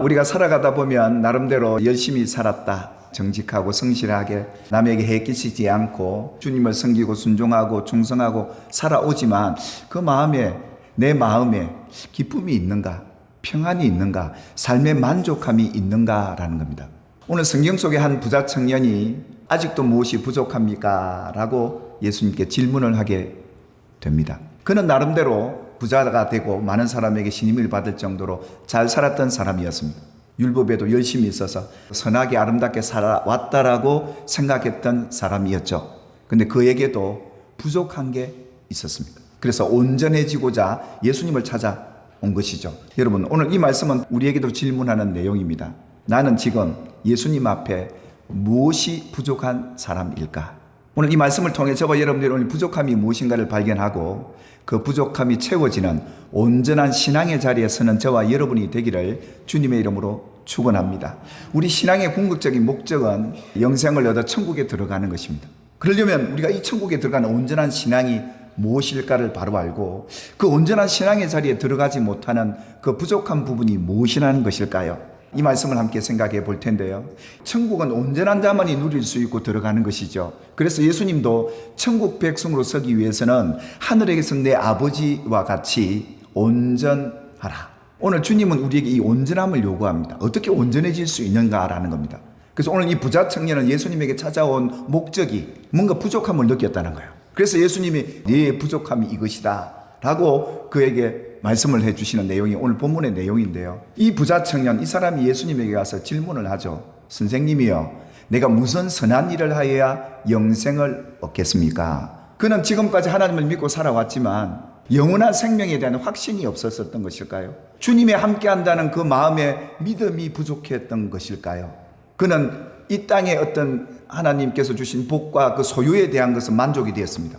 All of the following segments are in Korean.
우리가 살아가다 보면 나름대로 열심히 살았다, 정직하고 성실하게 남에게 해 끼치지 않고 주님을 섬기고 순종하고 충성하고 살아오지만 그 마음에, 내 마음에 기쁨이 있는가, 평안이 있는가, 삶의 만족함이 있는가라는 겁니다. 오늘 성경 속의 한 부자 청년이 아직도 무엇이 부족합니까? 라고 예수님께 질문을 하게 됩니다. 그는 나름대로 부자가 되고 많은 사람에게 신임을 받을 정도로 잘 살았던 사람이었습니다. 율법에도 열심히 있어서 선하게 아름답게 살아왔다라고 생각했던 사람이었죠. 근데 그에게도 부족한 게 있었습니다. 그래서 온전해지고자 예수님을 찾아온 것이죠. 여러분, 오늘 이 말씀은 우리에게도 질문하는 내용입니다. 나는 지금 예수님 앞에 무엇이 부족한 사람일까? 오늘 이 말씀을 통해 저와 여러분들이 오늘 부족함이 무엇인가를 발견하고 그 부족함이 채워지는 온전한 신앙의 자리에 서는 저와 여러분이 되기를 주님의 이름으로 축원합니다. 우리 신앙의 궁극적인 목적은 영생을 얻어 천국에 들어가는 것입니다. 그러려면 우리가 이 천국에 들어가는 온전한 신앙이 무엇일까를 바로 알고 그 온전한 신앙의 자리에 들어가지 못하는 그 부족한 부분이 무엇이라는 것일까요? 이 말씀을 함께 생각해 볼 텐데요. 천국은 온전한 자만이 누릴 수 있고 들어가는 것이죠. 그래서 예수님도 천국 백성으로 서기 위해서는 하늘에 계신 내 아버지와 같이 온전하라. 오늘 주님은 우리에게 이 온전함을 요구합니다. 어떻게 온전해질 수 있는가라는 겁니다. 그래서 오늘 이 부자 청년은 예수님에게 찾아온 목적이 뭔가 부족함을 느꼈다는 거예요. 그래서 예수님이 네 부족함이 이것이다 라고 그에게 말씀을 해주시는 내용이 오늘 본문의 내용인데요. 이 부자 청년, 이 사람이 예수님에게 가서 질문을 하죠. 선생님이여, 내가 무슨 선한 일을 하여야 영생을 얻겠습니까? 그는 지금까지 하나님을 믿고 살아왔지만 영원한 생명에 대한 확신이 없었던 것일까요? 주님이 함께한다는 그 마음의 믿음이 부족했던 것일까요? 그는 이 땅에 어떤 하나님께서 주신 복과 그 소유에 대한 것은 만족이 되었습니다.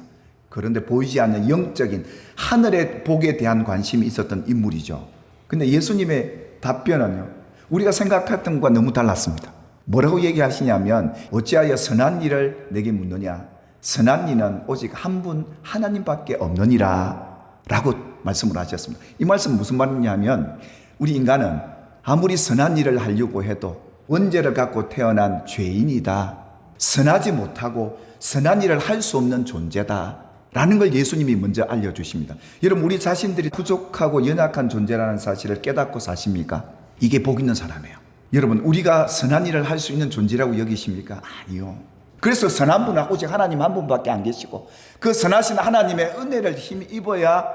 그런데 보이지 않는 영적인 하늘의 복에 대한 관심이 있었던 인물이죠. 근데 예수님의 답변은요, 우리가 생각했던 것과 너무 달랐습니다. 뭐라고 얘기하시냐면 어찌하여 선한 일을 내게 묻느냐, 선한 이는 오직 한 분 하나님밖에 없느니라 라고 말씀을 하셨습니다. 이 말씀은 무슨 말이냐면 우리 인간은 아무리 선한 일을 하려고 해도 원죄를 갖고 태어난 죄인이다, 선하지 못하고 선한 일을 할 수 없는 존재다 라는 걸 예수님이 먼저 알려주십니다. 여러분, 우리 자신들이 부족하고 연약한 존재라는 사실을 깨닫고 사십니까? 이게 복 있는 사람이에요. 여러분, 우리가 선한 일을 할 수 있는 존재라고 여기십니까? 아니요. 그래서 선한 분은 오직 하나님 한 분밖에 안 계시고 그 선하신 하나님의 은혜를 힘입어야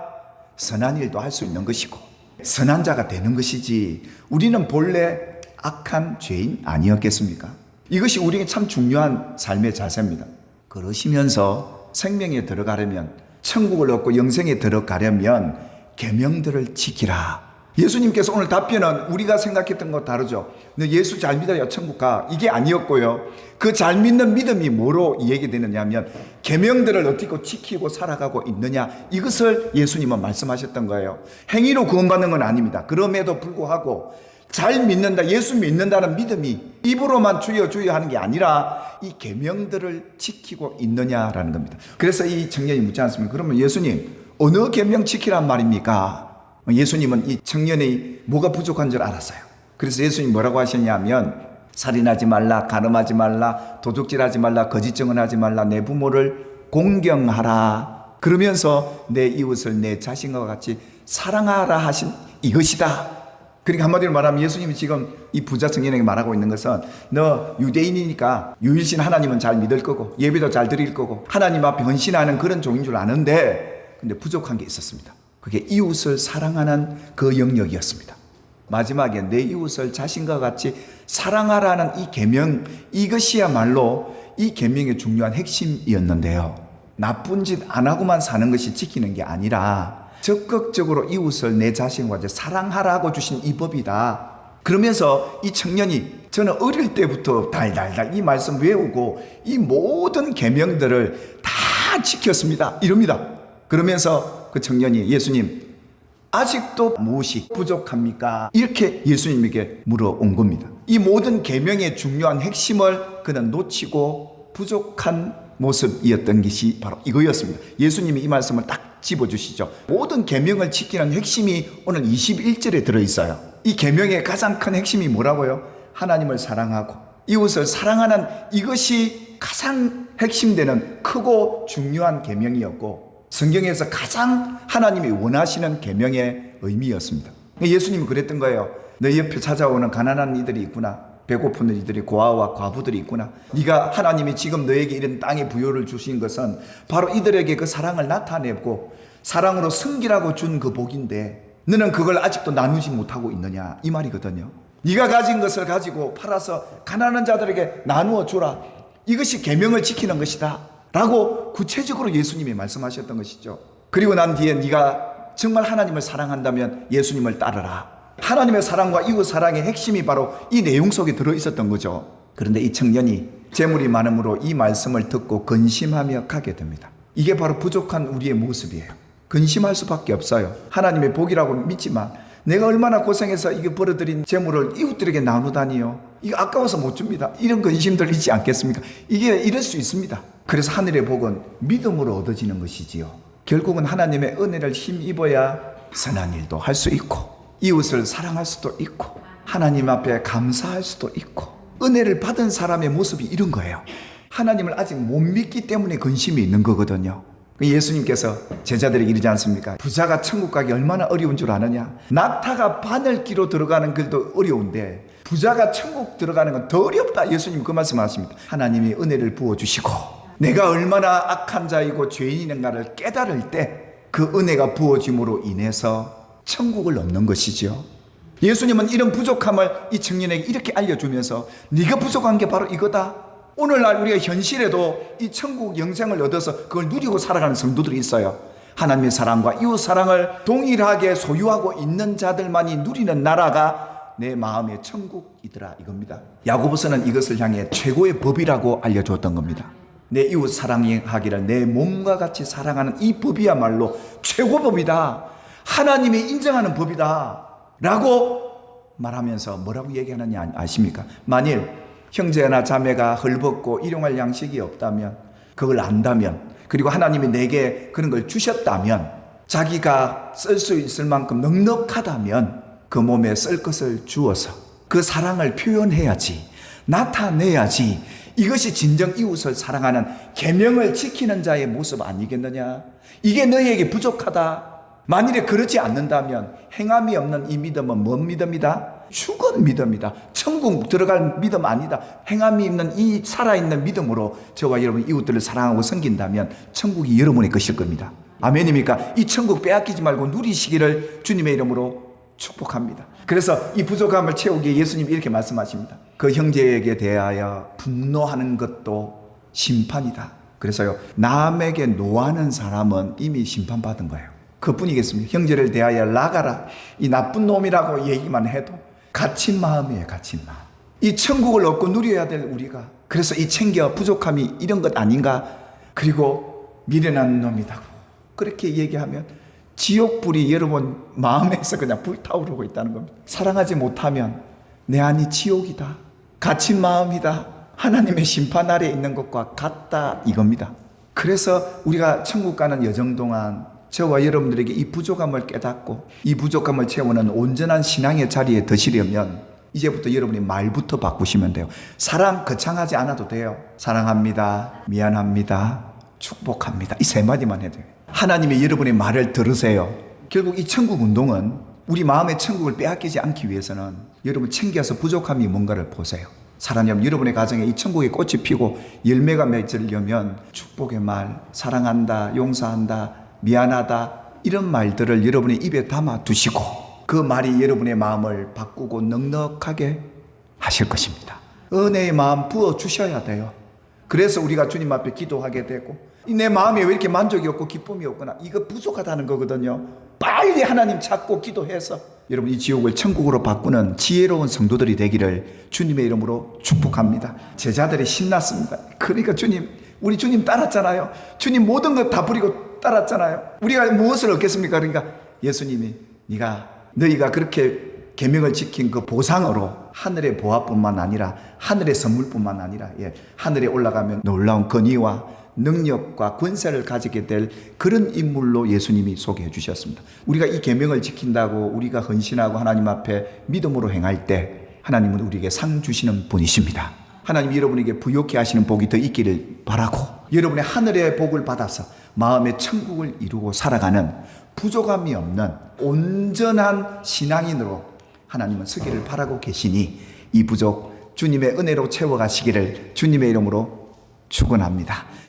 선한 일도 할 수 있는 것이고 선한 자가 되는 것이지 우리는 본래 악한 죄인 아니었겠습니까? 이것이 우리에게 참 중요한 삶의 자세입니다. 그러시면서 생명에 들어가려면, 천국을 얻고 영생에 들어가려면 계명들을 지키라. 예수님께서 오늘 답변은 우리가 생각했던 거 다르죠. 너 예수 잘 믿어야 천국 가, 이게 아니었고요. 그 잘 믿는 믿음이 뭐로 얘기되느냐 하면 계명들을 어떻게 지키고 살아가고 있느냐, 이것을 예수님은 말씀하셨던 거예요. 행위로 구원받는 건 아닙니다. 그럼에도 불구하고 잘 믿는다, 예수 믿는다는 믿음이 입으로만 주여 주여 하는 게 아니라 이 계명들을 지키고 있느냐라는 겁니다. 그래서 이 청년이 묻지 않습니까? 그러면 예수님, 어느 계명 지키란 말입니까? 예수님은 이 청년이 뭐가 부족한 줄 알았어요. 그래서 예수님이 뭐라고 하셨냐면 살인하지 말라, 간음하지 말라, 도둑질하지 말라, 거짓 증언하지 말라, 내 부모를 공경하라, 그러면서 내 이웃을 내 자신과 같이 사랑하라 하신 이것이다. 그러니까 한마디로 말하면 예수님이 지금 이 부자 청년에게 말하고 있는 것은 너 유대인이니까 유일신 하나님은 잘 믿을 거고 예배도 잘 드릴 거고 하나님 앞에 헌신하는 그런 종인 줄 아는데 근데 부족한 게 있었습니다. 그게 이웃을 사랑하는 그 영역이었습니다. 마지막에 내 이웃을 자신과 같이 사랑하라는 이 계명, 이것이야말로 이 계명의 중요한 핵심이었는데요. 나쁜 짓 안 하고만 사는 것이 지키는 게 아니라 적극적으로 이웃을 내 자신과 사랑하라고 주신 이 법이다. 그러면서 이 청년이 저는 어릴 때부터 달달달 이 말씀 외우고 이 모든 계명들을 다 지켰습니다, 이럽니다. 그러면서 그 청년이 예수님, 아직도 무엇이 부족합니까? 이렇게 예수님에게 물어온 겁니다. 이 모든 계명의 중요한 핵심을 그는 놓치고 부족한 모습이었던 것이 바로 이거였습니다. 예수님이 이 말씀을 딱 집어주시죠. 모든 계명을 지키는 핵심이 오늘 21절에 들어있어요. 이 계명의 가장 큰 핵심이 뭐라고요? 하나님을 사랑하고 이웃을 사랑하는 이것이 가장 핵심되는 크고 중요한 계명이었고 성경에서 가장 하나님이 원하시는 계명의 의미였습니다. 예수님은 그랬던 거예요. 너 옆에 찾아오는 가난한 이들이 있구나. 배고픈 이들이, 고아와 과부들이 있구나. 네가 하나님이 지금 너에게 이런 땅의 부요를 주신 것은 바로 이들에게 그 사랑을 나타내고 사랑으로 섬기라고 준 그 복인데 너는 그걸 아직도 나누지 못하고 있느냐, 이 말이거든요. 네가 가진 것을 가지고 팔아서 가난한 자들에게 나누어 주라. 이것이 계명을 지키는 것이다 라고 구체적으로 예수님이 말씀하셨던 것이죠. 그리고 난 뒤에 네가 정말 하나님을 사랑한다면 예수님을 따르라. 하나님의 사랑과 이웃 사랑의 핵심이 바로 이 내용 속에 들어있었던 거죠. 그런데 이 청년이 재물이 많음으로 이 말씀을 듣고 근심하며 가게 됩니다. 이게 바로 부족한 우리의 모습이에요. 근심할 수밖에 없어요. 하나님의 복이라고 믿지만 내가 얼마나 고생해서 이게 벌어들인 재물을 이웃들에게 나누다니요, 이거 아까워서 못 줍니다. 이런 근심들 있지 않겠습니까? 이게 이럴 수 있습니다. 그래서 하늘의 복은 믿음으로 얻어지는 것이지요. 결국은 하나님의 은혜를 힘입어야 선한 일도 할 수 있고 이웃을 사랑할 수도 있고 하나님 앞에 감사할 수도 있고, 은혜를 받은 사람의 모습이 이런 거예요. 하나님을 아직 못 믿기 때문에 근심이 있는 거거든요. 예수님께서 제자들에게 이러지 않습니까? 부자가 천국 가기 얼마나 어려운 줄 아느냐? 낙타가 바늘기로 들어가는 길도 어려운데 부자가 천국 들어가는 건 더 어렵다. 예수님 그 말씀하십니다. 하나님이 은혜를 부어주시고 내가 얼마나 악한 자이고 죄인인가를 깨달을 때 그 은혜가 부어짐으로 인해서 천국을 얻는 것이죠. 예수님은 이런 부족함을 이 청년에게 이렇게 알려주면서 네가 부족한 게 바로 이거다. 오늘날 우리가 현실에도 이 천국 영생을 얻어서 그걸 누리고 살아가는 성도들이 있어요. 하나님의 사랑과 이웃 사랑을 동일하게 소유하고 있는 자들만이 누리는 나라가 내 마음의 천국이더라, 이겁니다. 야고보서는 이것을 향해 최고의 법이라고 알려주었던 겁니다. 내 이웃 사랑하기를 내 몸과 같이 사랑하는 이 법이야말로 최고법이다, 하나님이 인정하는 법이다 라고 말하면서 뭐라고 얘기하느냐 아십니까? 만일 형제나 자매가 헐벗고 일용할 양식이 없다면, 그걸 안다면, 그리고 하나님이 내게 그런 걸 주셨다면, 자기가 쓸 수 있을 만큼 넉넉하다면 그 몸에 쓸 것을 주어서 그 사랑을 표현해야지, 나타내야지. 이것이 진정 이웃을 사랑하는 계명을 지키는 자의 모습 아니겠느냐? 이게 너희에게 부족하다. 만일에 그러지 않는다면 행함이 없는 이 믿음은 뭔 믿음이다? 죽은 믿음이다. 천국 들어갈 믿음 아니다. 행함이 있는 이 살아있는 믿음으로 저와 여러분 이웃들을 사랑하고 섬긴다면 천국이 여러분의 것일 겁니다. 아멘입니까? 이 천국 빼앗기지 말고 누리시기를 주님의 이름으로 축복합니다. 그래서 이 부족함을 채우기에 예수님이 이렇게 말씀하십니다. 그 형제에게 대하여 분노하는 것도 심판이다. 그래서요, 남에게 노하는 사람은 이미 심판받은 거예요. 그뿐이겠습니다. 형제를 대하여 나가라, 이 나쁜 놈이라고 얘기만 해도 갇힌 마음이에요. 갇힌 마음. 이 천국을 얻고 누려야 될 우리가, 그래서 이 챙겨 부족함이 이런 것 아닌가, 그리고 미련한 놈이다 그렇게 얘기하면 지옥불이 여러분 마음에서 그냥 불타오르고 있다는 겁니다. 사랑하지 못하면 내 안이 지옥이다, 갇힌 마음이다, 하나님의 심판 아래에 있는 것과 같다, 이겁니다. 그래서 우리가 천국 가는 여정 동안 저와 여러분들에게 이 부족함을 깨닫고 이 부족함을 채우는 온전한 신앙의 자리에 드시려면 이제부터 여러분이 말부터 바꾸시면 돼요. 사랑 거창하지 않아도 돼요. 사랑합니다, 미안합니다, 축복합니다, 이 세 마디만 해도 돼요. 하나님이 여러분의 말을 들으세요. 결국 이 천국 운동은 우리 마음의 천국을 빼앗기지 않기 위해서는 여러분 챙겨서 부족함이 뭔가를 보세요. 사랑하면 여러분의 가정에 이 천국의 꽃이 피고 열매가 맺으려면 축복의 말, 사랑한다, 용서한다, 미안하다, 이런 말들을 여러분의 입에 담아 두시고 그 말이 여러분의 마음을 바꾸고 넉넉하게 하실 것입니다. 은혜의 마음 부어 주셔야 돼요. 그래서 우리가 주님 앞에 기도하게 되고, 내 마음에 왜 이렇게 만족이 없고 기쁨이 없구나, 이거 부족하다는 거거든요. 빨리 하나님 찾고 기도해서 여러분 이 지옥을 천국으로 바꾸는 지혜로운 성도들이 되기를 주님의 이름으로 축복합니다. 제자들이 신났습니다. 그러니까 주님, 우리 주님 따랐잖아요. 주님 모든 것 다 버리고 따랐잖아요. 우리가 무엇을 얻겠습니까? 그러니까 예수님이 너희가 그렇게 계명을 지킨 그 보상으로 하늘의 보화뿐만 아니라 하늘의 선물뿐만 아니라 하늘에 올라가면 놀라운 건의와 능력과 권세를 가지게 될 그런 인물로 예수님이 소개해 주셨습니다. 우리가 이 계명을 지킨다고 우리가 헌신하고 하나님 앞에 믿음으로 행할 때 하나님은 우리에게 상 주시는 분이십니다. 하나님 여러분에게 부욕해 하시는 복이 더 있기를 바라고, 여러분의 하늘의 복을 받아서 마음의 천국을 이루고 살아가는 부족함이 없는 온전한 신앙인으로 하나님은 서기를 바라고 계시니 이 부족 주님의 은혜로 채워가시기를 주님의 이름으로 축원합니다.